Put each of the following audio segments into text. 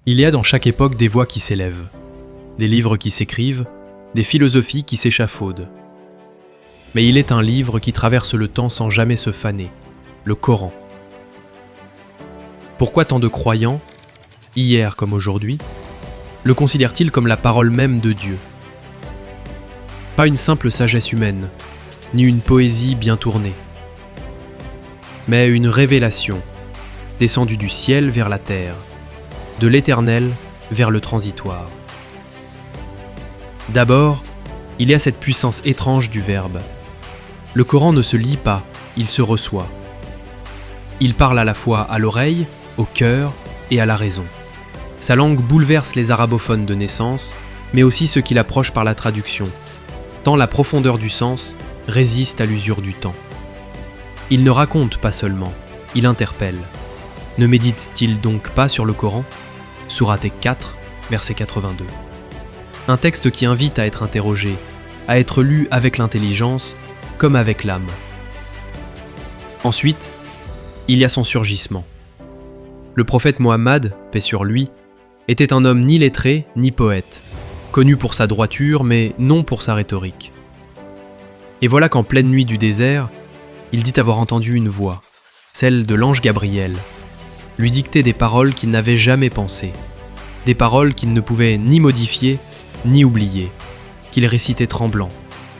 Il y a dans chaque époque des voix qui s'élèvent, des livres qui s'écrivent, des philosophies qui s'échafaudent. Mais il est un livre qui traverse le temps sans jamais se faner, le Coran. Pourquoi tant de croyants, hier comme aujourd'hui, le considèrent-ils comme la parole même de Dieu? Pas une simple sagesse humaine, ni une poésie bien tournée, mais une révélation, descendue du ciel vers la terre, de l'éternel vers le transitoire. D'abord, il y a cette puissance étrange du verbe. Le Coran ne se lit pas, il se reçoit. Il parle à la fois à l'oreille, au cœur et à la raison. Sa langue bouleverse les arabophones de naissance, mais aussi ceux qui l'approchent par la traduction, tant la profondeur du sens résiste à l'usure du temps. Il ne raconte pas seulement, il interpelle. Ne médite-t-il donc pas sur le Coran ? Sourate 4, verset 82. Un texte qui invite à être interrogé, à être lu avec l'intelligence comme avec l'âme. Ensuite, il y a son surgissement. Le prophète Mohammed, paix sur lui, était un homme ni lettré ni poète, connu pour sa droiture mais non pour sa rhétorique. Et voilà qu'en pleine nuit du désert, il dit avoir entendu une voix, celle de l'ange Gabriel, lui dicter des paroles qu'il n'avait jamais pensées, des paroles qu'il ne pouvait ni modifier ni oublier, qu'il récitait tremblant,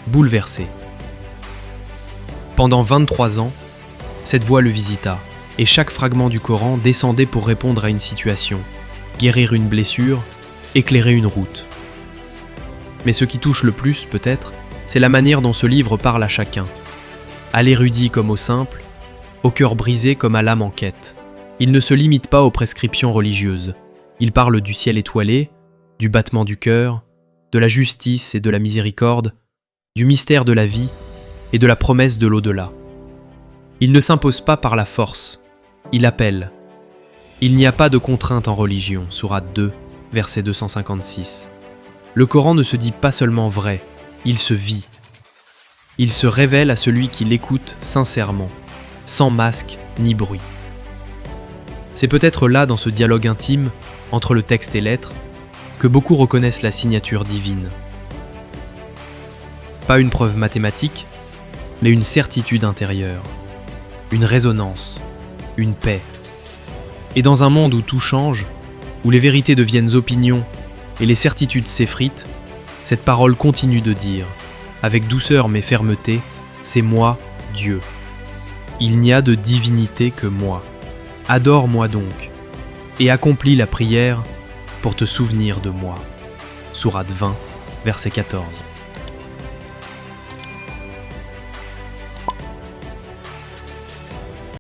bouleversé. Pendant 23 ans, cette voix le visita, et chaque fragment du Coran descendait pour répondre à une situation, guérir une blessure, éclairer une route. Mais ce qui touche le plus, peut-être, c'est la manière dont ce livre parle à chacun, à l'érudit comme au simple, au cœur brisé comme à l'âme en quête. Il ne se limite pas aux prescriptions religieuses. Il parle du ciel étoilé, du battement du cœur, de la justice et de la miséricorde, du mystère de la vie et de la promesse de l'au-delà. Il ne s'impose pas par la force, il appelle. Il n'y a pas de contrainte en religion, sourate 2, verset 256. Le Coran ne se dit pas seulement vrai, il se vit. Il se révèle à celui qui l'écoute sincèrement, sans masque ni bruit. C'est peut-être là, dans ce dialogue intime, entre le texte et l'être, que beaucoup reconnaissent la signature divine. Pas une preuve mathématique, mais une certitude intérieure, une résonance, une paix. Et dans un monde où tout change, où les vérités deviennent opinions et les certitudes s'effritent, cette parole continue de dire, avec douceur mais fermeté, c'est moi, Dieu. Il n'y a de divinité que moi. Adore-moi donc, et accomplis la prière pour te souvenir de moi. Sourate 20, verset 14.